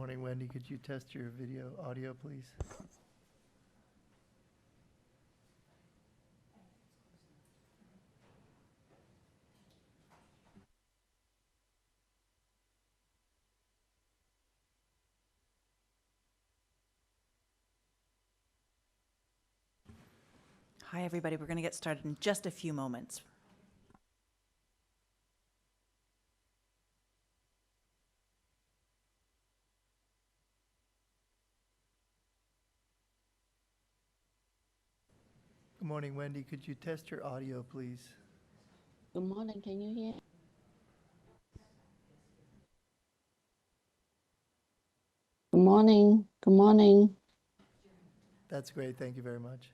Morning, Wendy. Could you test your video audio, please? Hi, everybody. We're going to get started in just a few moments. Good morning, Wendy. Could you test your audio, please? Good morning, can you hear? Good morning, good morning. That's great. Thank you very much.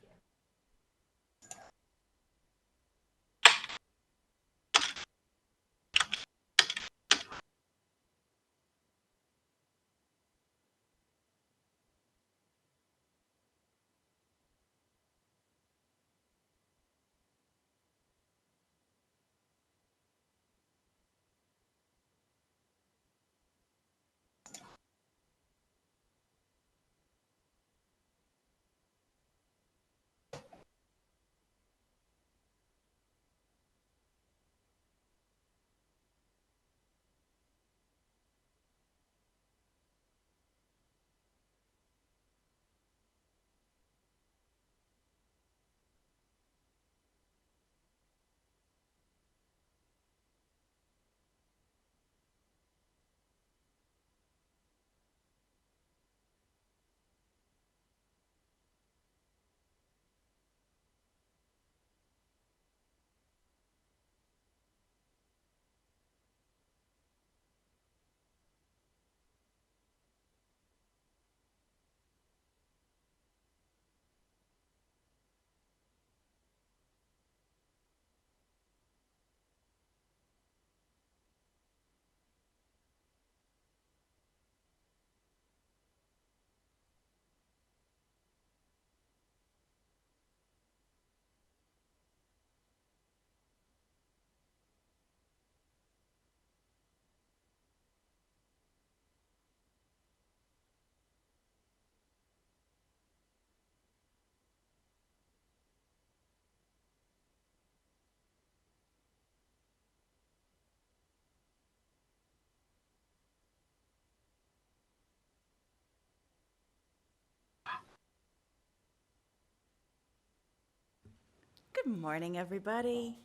Good morning, everybody.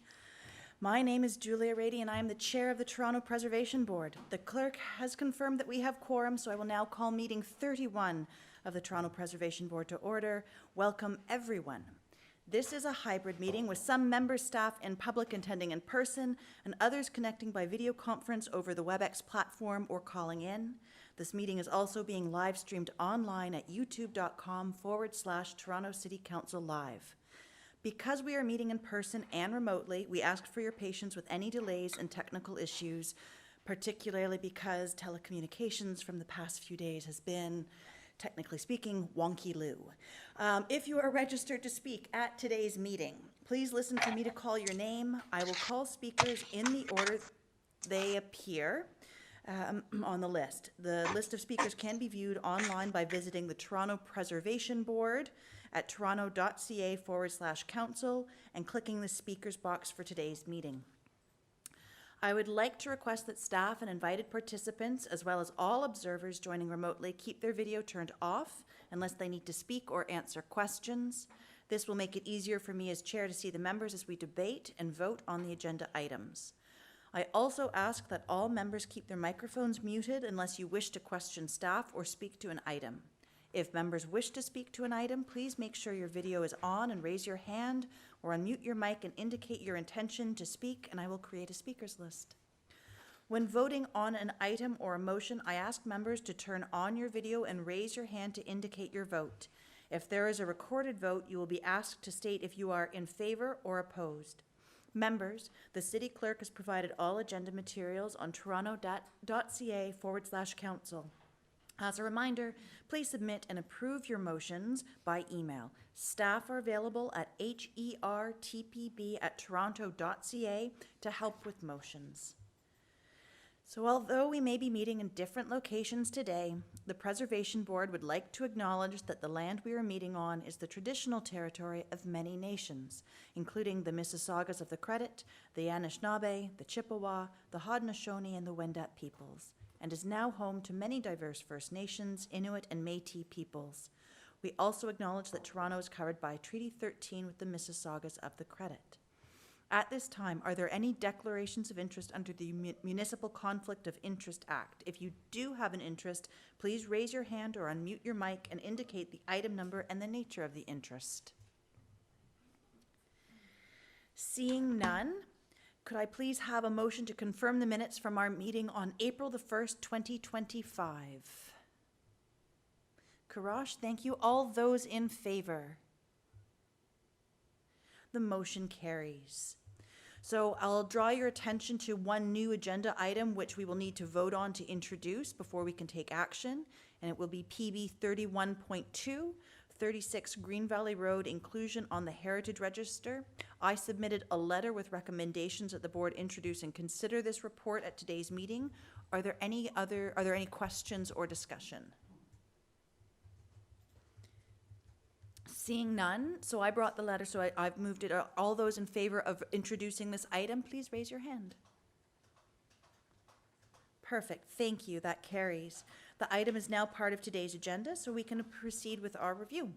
My name is Julia Rady, and I am the chair of the Toronto Preservation Board. The clerk has confirmed that we have quorum, so I will now call meeting 31 of the Toronto Preservation Board to order. Welcome, everyone. This is a hybrid meeting with some member staff and public attending in person and others connecting by video conference over the WebEx platform or calling in. This meeting is also being live streamed online at youtube.com/Toronto City Council Live. Because we are meeting in person and remotely, we ask for your patience with any delays and technical issues, particularly because telecommunications from the past few days has been, technically speaking, wonky-loo. If you are registered to speak at today's meeting, please listen for me to call your name. I will call speakers in the order they appear on the list. The list of speakers can be viewed online by visiting the Toronto Preservation Board at toronto.ca/council and clicking the speakers box for today's meeting. I would like to request that staff and invited participants, as well as all observers joining remotely, keep their video turned off unless they need to speak or answer questions. This will make it easier for me as chair to see the members as we debate and vote on the agenda items. I also ask that all members keep their microphones muted unless you wish to question staff or speak to an item. If members wish to speak to an item, please make sure your video is on and raise your hand or unmute your mic and indicate your intention to speak, and I will create a speakers list. When voting on an item or a motion, I ask members to turn on your video and raise your hand to indicate your vote. If there is a recorded vote, you will be asked to state if you are in favor or opposed. Members, the city clerk has provided all agenda materials on toronto.ca/council. As a reminder, please submit and approve your motions by email. Staff are available at hertpb@toronto.ca to help with motions. So although we may be meeting in different locations today, the Preservation Board would like to acknowledge that the land we are meeting on is the traditional territory of many nations, including the Mississaugas of the Credit, the Anishinaabe, the Chippewa, the Haudenosaunee, and the Wendat peoples, and is now home to many diverse First Nations, Inuit, and Métis peoples. We also acknowledge that Toronto is covered by Treaty 13 with the Mississaugas of the Credit. At this time, are there any declarations of interest under the Municipal Conflict of Interest Act? If you do have an interest, please raise your hand or unmute your mic and indicate the item number and the nature of the interest. Seeing none, could I please have a motion to confirm the minutes from our meeting on April the 1st, 2025? Karash, thank you. All those in favor? The motion carries. So I'll draw your attention to one new agenda item which we will need to vote on to introduce before we can take action, and it will be PB 31.2, 36 Green Valley Road inclusion on the Heritage Register. I submitted a letter with recommendations that the board introduce and consider this report at today's meeting. Are there any questions or discussion? Seeing none, so I brought the letter, so I've moved it. All those in favor of introducing this item, please raise your hand. Perfect, thank you, that carries. The item is now part of today's agenda, so we can proceed with our review.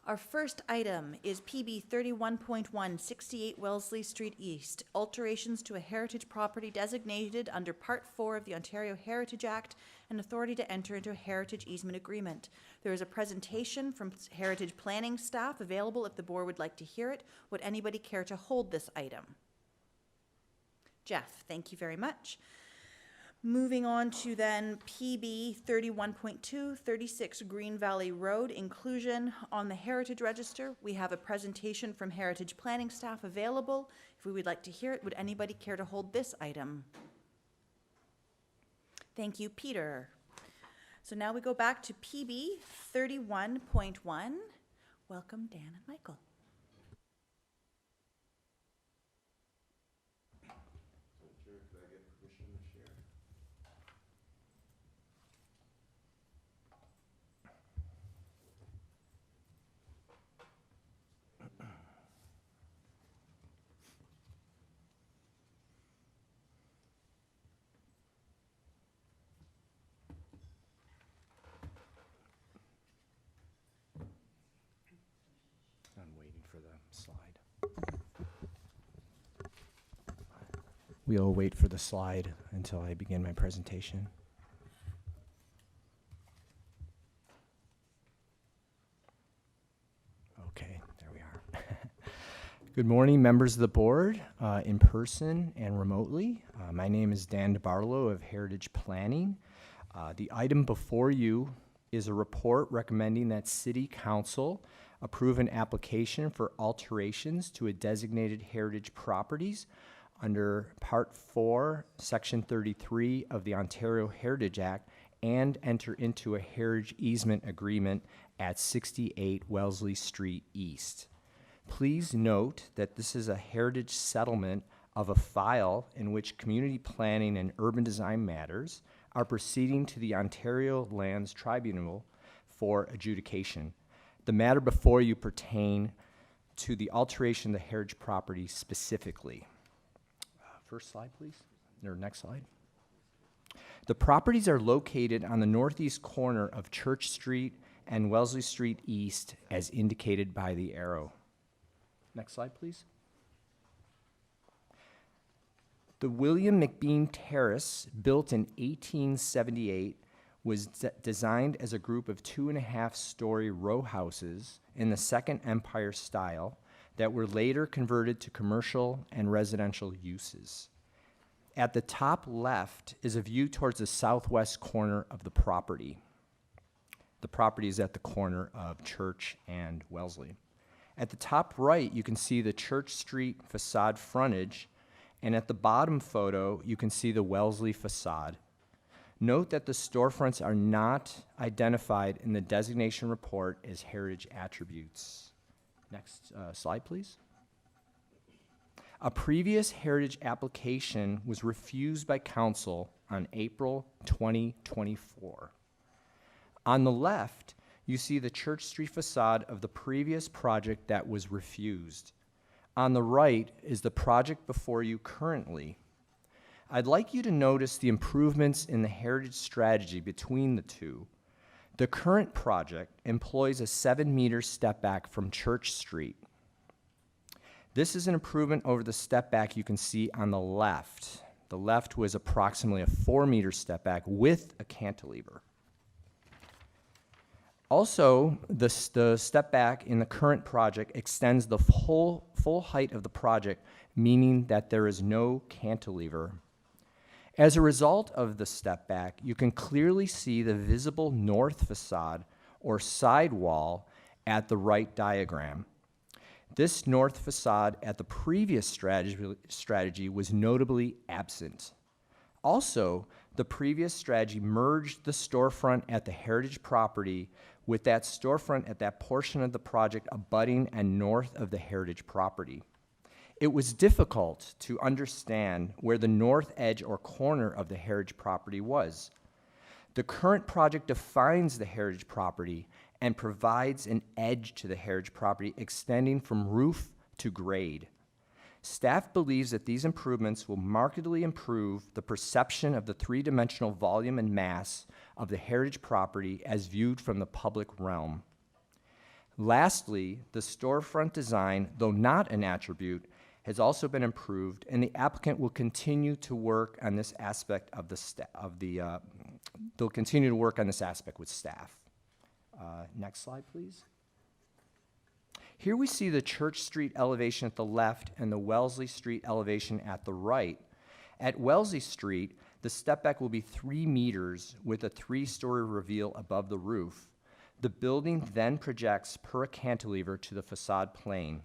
Our first item is PB 31.1, 68 Wellesley Street East, alterations to a heritage property designated under Part 4 of the Ontario Heritage Act and authority to enter into a heritage easement agreement. There is a presentation from heritage planning staff available if the board would like to hear it. Would anybody care to hold this item? Jeff, thank you very much. Moving on to then PB 31.2, 36 Green Valley Road, inclusion on the Heritage Register. We have a presentation from Heritage Planning staff available. If we would like to hear it, would anybody care to hold this item? Thank you, Peter. So now we go back to PB 31.1. Welcome, Dan and Michael. We'll wait for the slide until I begin my presentation. Okay, there we are. Good morning, members of the board, in person and remotely. My name is Dan DeBarlo of Heritage Planning. The item before you is a report recommending that City Council approve an application for alterations to a designated heritage properties under Part 4, Section 33 of the Ontario Heritage Act, and enter into a heritage easement agreement at 68 Wellesley Street East. Please note that this is a heritage settlement of a file in which community planning and urban design matters are proceeding to the Ontario Lands Tribunal for adjudication. The matter before you pertain to the alteration of the heritage property specifically. First slide, please, or next slide. The properties are located on the northeast corner of Church Street and Wellesley Street East as indicated by the arrow. Next slide, please. The William McBean Terrace, built in 1878, was designed as a group of 2.5-story row houses in the Second Empire style that were later converted to commercial and residential uses. At the top left is a view towards the southwest corner of the property. The property is at the corner of Church and Wellesley. At the top right, you can see the Church Street facade frontage, and at the bottom photo, you can see the Wellesley facade. Note that the storefronts are not identified in the designation report as heritage attributes. Next slide, please. A previous heritage application was refused by council on April 2024. On the left, you see the Church Street facade of the previous project that was refused. On the right is the project before you currently. I'd like you to notice the improvements in the heritage strategy between the two. The current project employs a 7-meter step back from Church Street. This is an improvement over the step back you can see on the left. The left was approximately a 4-meter step back with a cantilever. Also, the step back in the current project extends the full height of the project, meaning that there is no cantilever. As a result of the step back, you can clearly see the visible north facade or side wall at the right diagram. This north facade at the previous strategy was notably absent. Also, the previous strategy merged the storefront at the heritage property with that storefront at that portion of the project abutting and north of the heritage property. It was difficult to understand where the north edge or corner of the heritage property was. The current project defines the heritage property and provides an edge to the heritage property extending from roof to grade. Staff believes that these improvements will markedly improve the perception of the three-dimensional volume and mass of the heritage property as viewed from the public realm. Lastly, the storefront design, though not an attribute, has also been improved, and the applicant will continue to work on this aspect of they'll continue to work on this aspect with staff. Next slide, please. Here we see the Church Street elevation at the left and the Wellesley Street elevation at the right. At Wellesley Street, the step back will be 3 meters with a 3-story reveal above the roof. The building then projects per cantilever to the facade plane.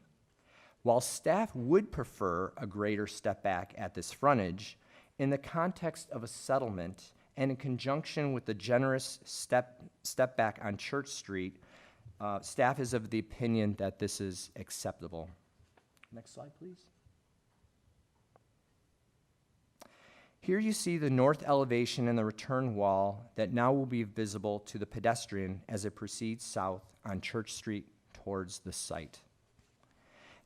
While staff would prefer a greater step back at this frontage, in the context of a settlement and in conjunction with the generous step back on Church Street, staff is of the opinion that this is acceptable. Next slide, please. Here you see the north elevation and the return wall that now will be visible to the pedestrian as it proceeds south on Church Street towards the site.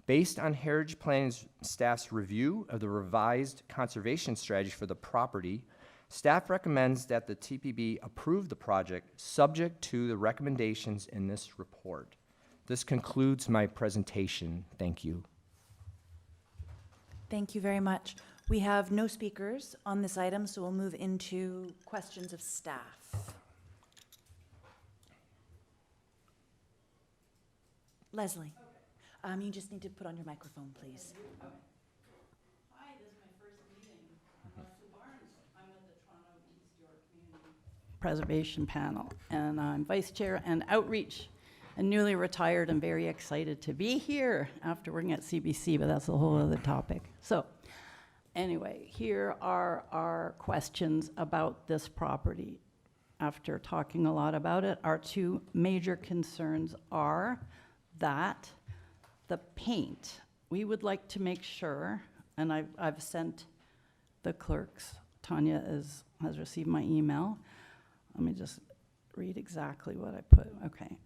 Based on Heritage Planning staff's review of the revised conservation strategy for the property, staff recommends that the TPB approve the project subject to the recommendations in this report. This concludes my presentation. Thank you. Thank you very much. We have no speakers on this item, so we'll move into questions of staff. Leslie, you just need to put on your microphone, please. Hi, this is my first meeting. I'm Leslie Barnes. I'm with the Toronto East York Community Preservation Panel, and I'm Vice Chair and Outreach, and newly retired and very excited to be here after working at CBC, but that's a whole other topic. So anyway, here are our questions about this property. After talking a lot about it, our two major concerns are that the paint, we would like to make sure, and I've sent the clerks, Tanya has received my email. Let me just read exactly what I put. Okay.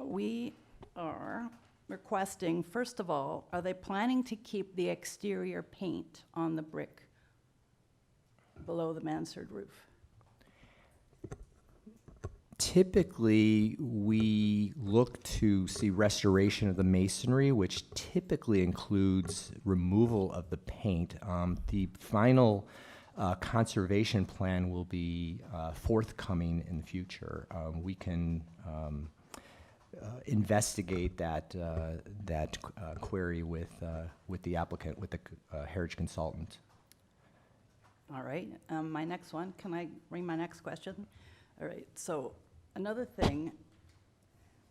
We are requesting, first of all, are they planning to keep the exterior paint on the brick below the mansard roof? Typically, we look to see restoration of the masonry, which typically includes removal of the paint. The final conservation plan will be forthcoming in the future. We can investigate that query with the applicant, with the heritage consultant. All right, my next one, can I bring my next question? All right, so another thing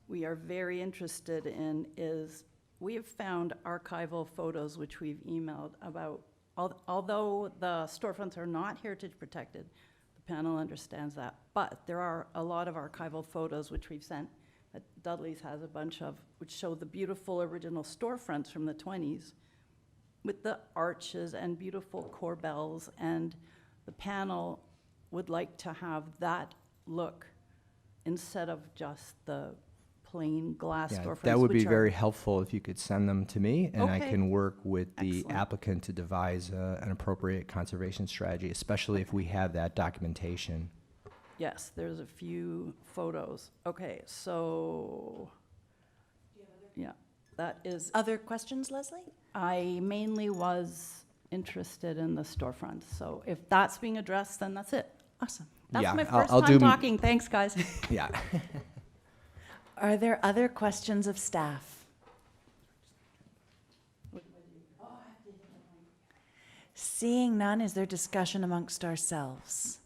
we are very interested in is we have found archival photos which we've emailed about, although the storefronts are not heritage protected, the panel understands that, but there are a lot of archival photos which we've sent that Dudley's has a bunch of, which show the beautiful original storefronts from the 20s with the arches and beautiful corbels, and the panel would like to have that look instead of just the plain glass Yeah, storefronts. that would be which are- very helpful if you could send them to me, and I Okay. can work with the Excellent. applicant to devise an appropriate conservation strategy, especially if we have that documentation. Yes, there's a few photos. Okay, so, yeah, that is, Other questions, Leslie? I mainly was interested in the storefront, so if that's being addressed, then that's it. Awesome. That's Yeah, my I'll- 1st I'll time do m- talking, thanks, guys. Yeah. Are there other questions of staff? Seeing none, is there discussion amongst ourselves?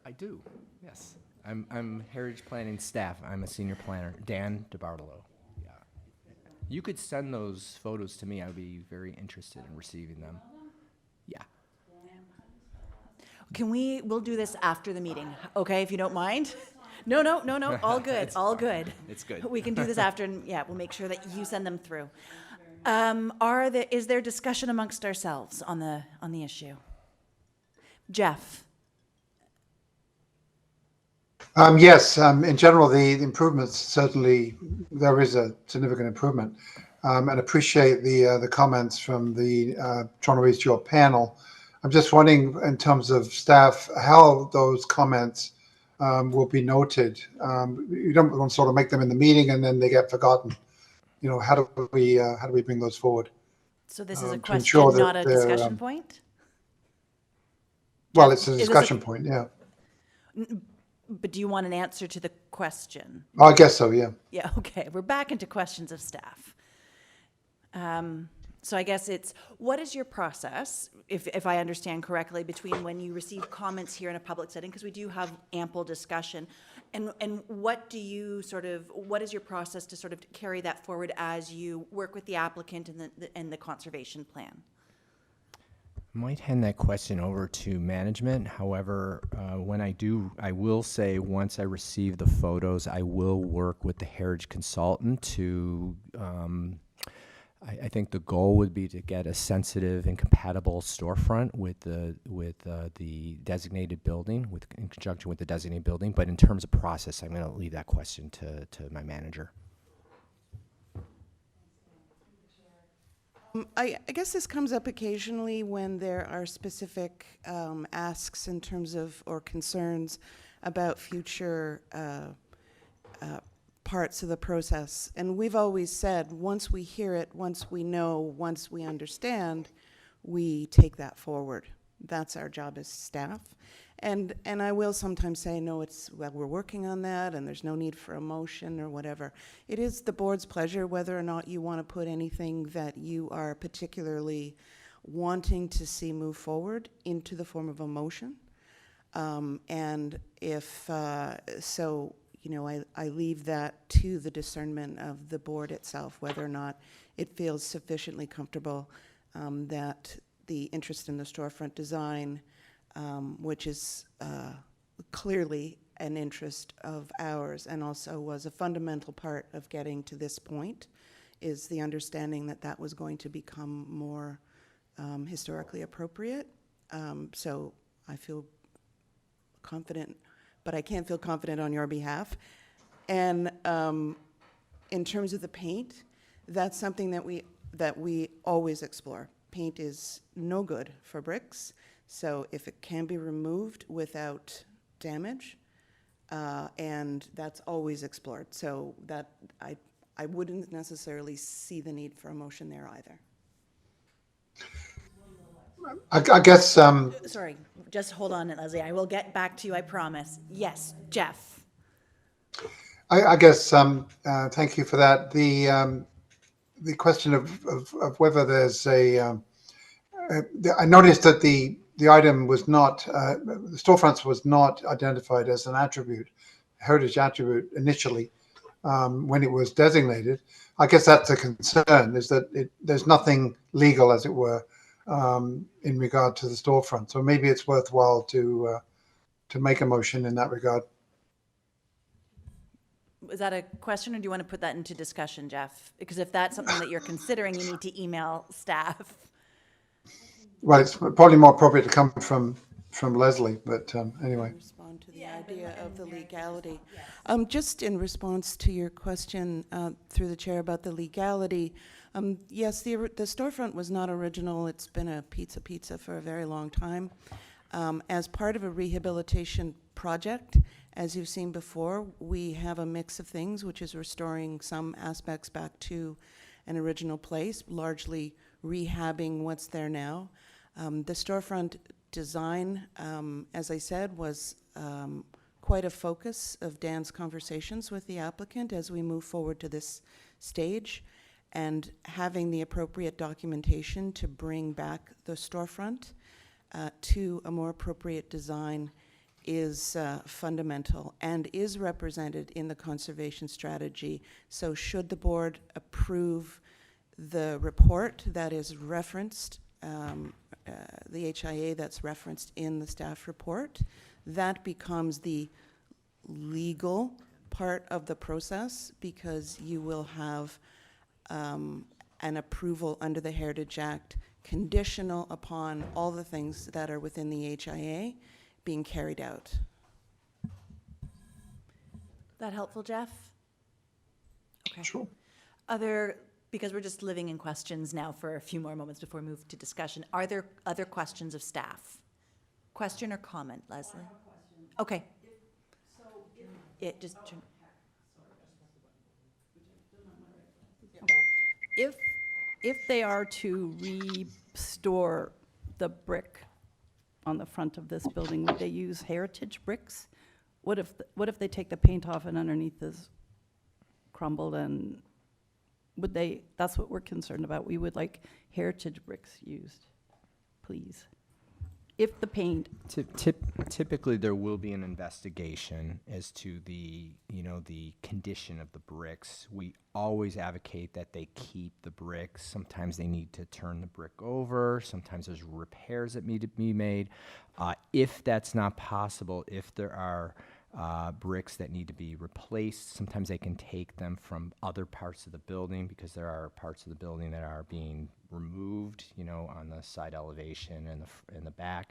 I do, yes. I'm Heritage Planning staff. I'm a senior planner, Dan DeBartolo. Yeah. You could send those photos to me. I would be very interested in receiving them. Yeah. We'll do this after the meeting, okay, if you don't mind? No, all good, It's all fine. good. It's good. We can do this after, and yeah, we'll make sure that you send them through. Is there discussion amongst ourselves on the issue? Jeff? Yes, in general, the improvements, certainly there is a significant improvement. And appreciate the comments from the Toronto East York panel. I'm just wondering, in terms of staff, how those comments will be noted. You don't want to sort of make them in the meeting and then they get forgotten. You know, how do we bring those forward? So this is a To ensure question, that not a they're, discussion point? Well, Jeff, it's a is this discussion point, yeah. But do you want an answer to the question? I guess so, yeah. Yeah, okay, we're back into questions of staff. So I guess it's, what is your process, if I understand correctly, between when you receive comments here in a public setting, because we do have ample discussion, and what do you what is your process to sort of carry that forward as you work with the applicant and the conservation plan? Might hand that question over to management. However, when I will say once I receive the photos, I will work with the heritage consultant to, I think the goal would be to get a sensitive and compatible storefront with the designated building, in conjunction with the designated building. But in terms of process, I'm going to leave that question to my manager. I guess this comes up occasionally when there are specific asks in terms of, or concerns about future parts of the process. And we've always said, once we hear it, once we know, once we understand, we take that forward. That's our job as staff. And I will sometimes say, no, well, we're working on that and there's no need for a motion or whatever. It is the board's pleasure whether or not you want to put anything that you are particularly wanting to see move forward into the form of a motion. And if, so, you know, I leave that to the discernment of the board itself, whether or not it feels sufficiently comfortable that the interest in the storefront design, which is clearly an interest of ours and also was a fundamental part of getting to this point, is the understanding that that was going to become more historically appropriate. So I feel confident, but I can't feel confident on your behalf. And in terms of the paint, that's something that we always explore. Paint is no good for bricks. So if it can be removed without damage, and that's always explored. So that I wouldn't necessarily see the need for a motion there either. I guess Sorry, just hold on, Leslie. I will get back to you, I promise. Yes, Jeff. I guess thank you for that. The question of whether there's I noticed that the item was not the storefronts was not identified as an attribute, heritage attribute initially when it was designated. I guess that's a concern, is that there's nothing legal, as it were, in regard to the storefront. So maybe it's worthwhile to make a motion in that regard. Is that a question, or do you want to put that into discussion, Jeff? Because if that's something that you're considering, you need to email staff. Well, it's probably more appropriate to come from Leslie, but anyway. Respond to the idea of the legality. Just in response to your question through the chair about the legality, yes, the storefront was not original. It's been a pizza for a very long time. As part of a rehabilitation project, as you've seen before, we have a mix of things, which is restoring some aspects back to an original place, largely rehabbing what's there now. The storefront design, as I said, was quite a focus of Dan's conversations with the applicant as we move forward to this stage, and having the appropriate documentation to bring back the storefront to a more appropriate design is fundamental and is represented in the conservation strategy. So should the board approve the report that is referenced, the HIA that's referenced in the staff report, that becomes the legal part of the process, because you will have an approval under the Heritage Act conditional upon all the things that are within the HIA being carried out. That helpful, Jeff? Okay. Sure. Because we're just living in questions now for a few more moments before we move to discussion. Are there other questions of staff? Question or comment, Leslie? Okay. Just turn. If they are to restore the brick on the front of this building, would they use heritage bricks? What if they take the paint off and underneath is crumbled, and would they, that's what we're concerned about. We would like heritage bricks used, please. If the paint, Typically, there will be an investigation as to the condition of the bricks. We always advocate that they keep the bricks. Sometimes they need to turn the brick over. Sometimes there's repairs that need to be made. If that's not possible, if there are bricks that need to be replaced, sometimes they can take them from other parts of the building, because there are parts of the building that are being removed, on the side elevation and in the back.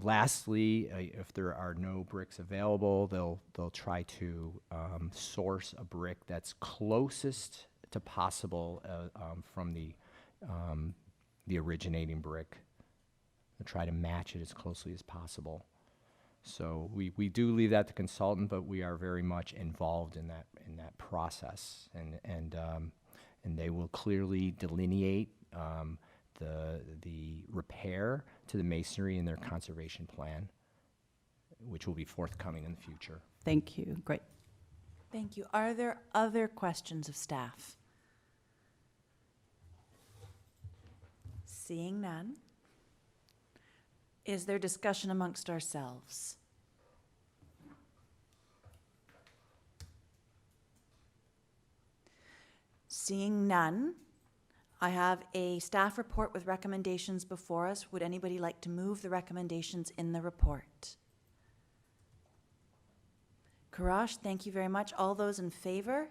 Lastly, if there are no bricks available, they'll try to source a brick that's closest to possible from the originating brick. They'll try to match it as closely as possible. So we do leave that to consultant, but we are very much involved in that process, and they will clearly delineate the repair to the masonry in their conservation plan, which will be forthcoming in the future. thank you, great. Thank you. Are there other questions of staff? Seeing none. Is there discussion amongst ourselves? Seeing none, I have a staff report with recommendations before us. Would anybody like to move the recommendations in the report? Karash, thank you very much. All those in favor?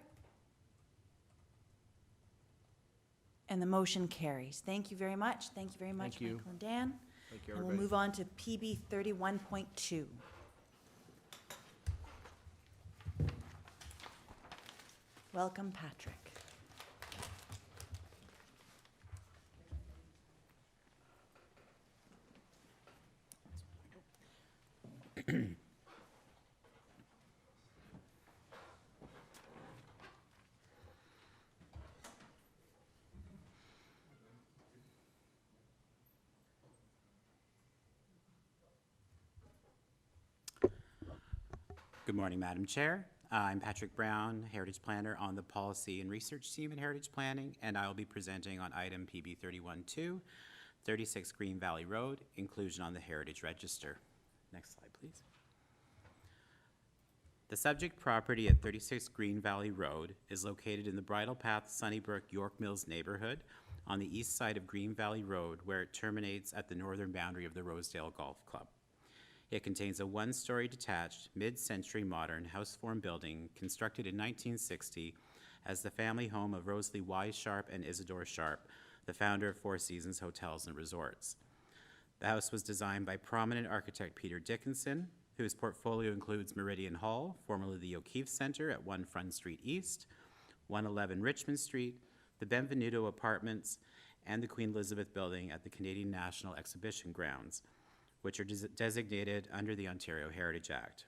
And the motion carries. Thank you very much. Thank you very much, Thank you. Michael and Dan. Thank you, And we'll move on to PB 31.2. Welcome, Patrick. Good morning, Madam Chair. I'm Patrick Brown, Heritage Planner on the Policy and Research Team in Heritage Planning, and I will be presenting on item PB 31.2, 36 Green Valley Road, inclusion on the Heritage Register. Next slide, please. The subject property at 36 Green Valley Road is located in the Bridle Path, Sunnybrook, York Mills neighborhood on the east side of Green Valley Road, where it terminates at the northern boundary of the Rosedale Golf Club. It contains a one-story detached, mid-century modern house-form building constructed in 1960 as the family home of Rosalie Y. Sharp and Isidore Sharp, the founder of Four Seasons Hotels and Resorts. The house was designed by prominent architect Peter Dickinson, whose portfolio includes Meridian Hall, formerly the O'Keefe Center at 1 Front Street East, 111 Richmond Street, the Benvenuto Apartments, and the Queen Elizabeth Building at the Canadian National Exhibition Grounds, which are designated under the Ontario Heritage Act.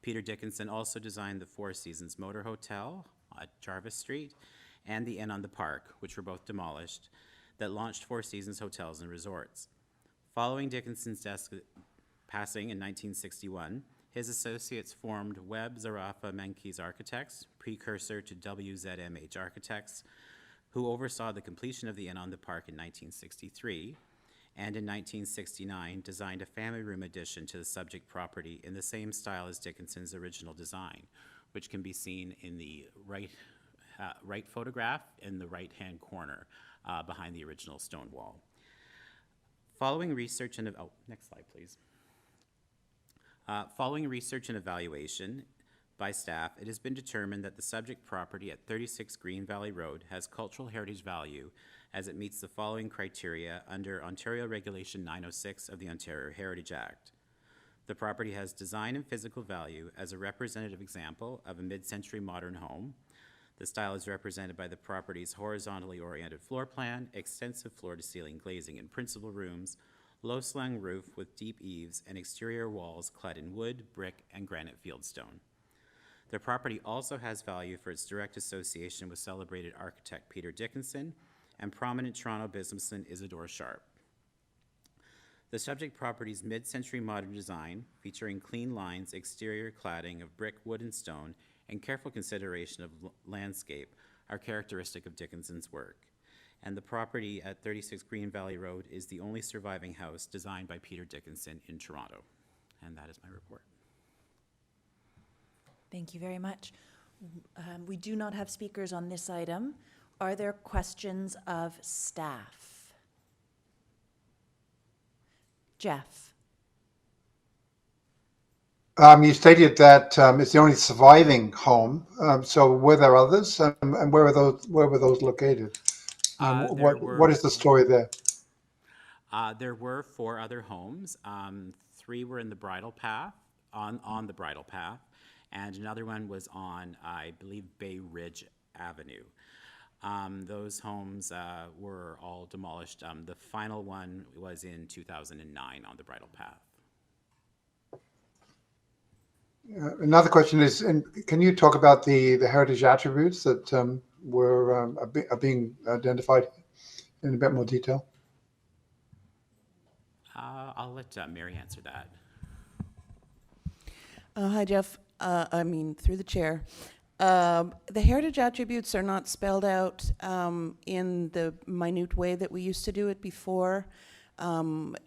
Peter Dickinson also designed the Four Seasons Motor Hotel at Jarvis Street and the Inn on the Park, which were both demolished, that launched Four Seasons Hotels and Resorts. Following Dickinson's passing in 1961, his associates formed Webb Zarafa Menkes Architects, precursor to WZMH Architects, who oversaw the completion of the Inn on the Park in 1963, and in 1969 designed a family room addition to the subject property in the same style as Dickinson's original design, which can be seen in the right photograph in the right-hand corner behind the original stone wall. Following research and next slide, please. Following research and evaluation by staff, it has been determined that the subject property at 36 Green Valley Road has cultural heritage value as it meets the following criteria under Ontario Regulation 906 of the Ontario Heritage Act. The property has design and physical value as a representative example of a mid-century modern home. The style is represented by the property's horizontally oriented floor plan, extensive floor-to-ceiling glazing in principal rooms, low-slung roof with deep eaves, and exterior walls clad in wood, brick, and granite fieldstone. The property also has value for its direct association with celebrated architect Peter Dickinson and prominent Toronto businessman Isidore Sharp. The subject property's mid-century modern design, featuring clean lines, exterior cladding of brick, wood, and stone, and careful consideration of landscape, are characteristic of Dickinson's work. And the property at 36 Green Valley Road is the only surviving house designed by Peter Dickinson in Toronto. And that is my report. Thank you very much. We do not have speakers on this item. Are there questions of staff? Jeff? You stated that it's the only surviving home. So were there others, and where were those located? What is the story there? There were 4 other homes. 3 were in the bridle path, on the bridle path, and another one was on, I believe, Bay Ridge Avenue. Those homes were all demolished. The final one was in 2009 on the bridle path. Another question is, can you talk about the heritage attributes that are being identified in a bit more detail? I'll let Mary answer that. Hi, Jeff. Through the chair. The heritage attributes are not spelled out in the minute way that we used to do it before.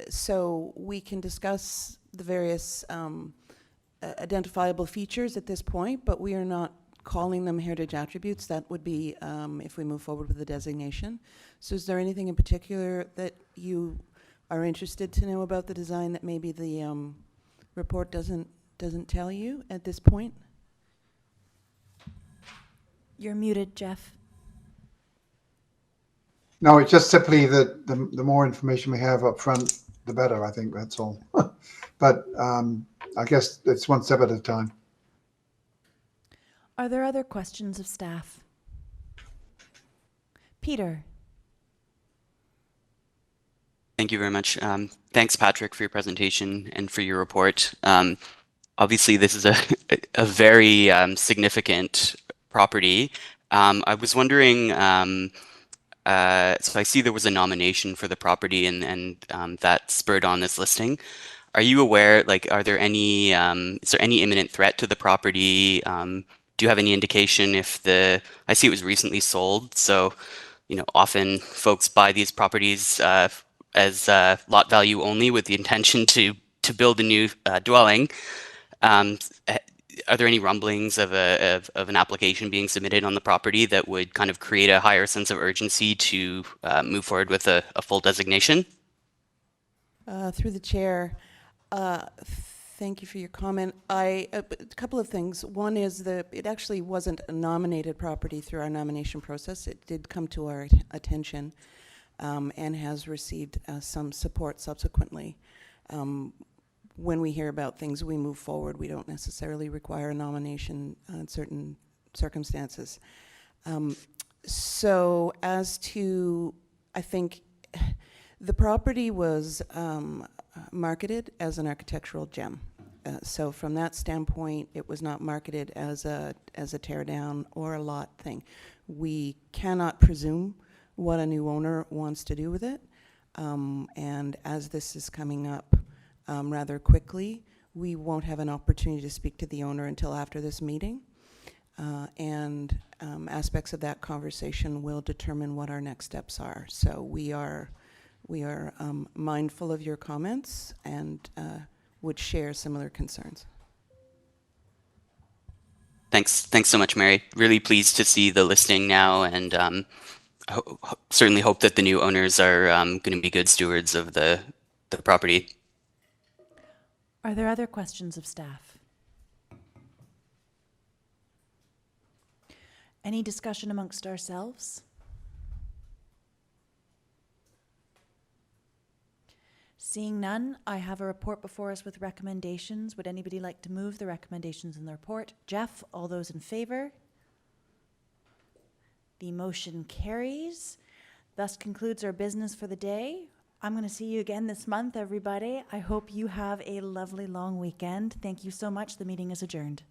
So we can discuss the various identifiable features at this point, but we are not calling them heritage attributes. That would be if we move forward with the designation. So is there anything in particular that you are interested to know about the design that maybe the report doesn't tell you at this point? You're muted, Jeff. No, it's just simply that the more information we have up front, the better. I think that's all. But I guess it's one step at a time. Are there other questions of staff? Peter? Thank you very much. Thanks, Patrick, for your presentation and for your report. Obviously, this is a very significant property. I was wondering, so I see there was a nomination for the property and that spurred on this listing. Are you aware, are there any, is there any imminent threat to the property? Do you have any indication if I see it was recently sold, so, often folks buy these properties as lot value only with the intention to build a new dwelling. are there any rumblings of an application being submitted on the property that would kind of create a higher sense of urgency to move forward with a full designation? Through the chair, thank you for your comment. A couple of things. One is that it actually wasn't a nominated property through our nomination process. It did come to our attention and has received some support subsequently. When we hear about things, we move forward. We don't necessarily require a nomination in certain circumstances. So as to, I think, the property was marketed as an architectural gem. So from that standpoint, it was not marketed as a tear down or a lot thing. We cannot presume what a new owner wants to do with it. And as this is coming up rather quickly, we won't have an opportunity to speak to the owner until after this meeting. And aspects of that conversation will determine what our next steps are. So we are mindful of your comments and would share similar concerns. Thanks so much, Mary. Really pleased to see the listing now, and certainly hope that the new owners are going to be good stewards of the property. Are there other questions of staff? Any discussion amongst ourselves? Seeing none, I have a report before us with recommendations. Would anybody like to move the recommendations in the report? Jeff, all those in favor? The motion carries. Thus concludes our business for the day. I'm going to see you again this month, everybody. I hope you have a lovely long weekend. Thank you so much. The meeting is adjourned.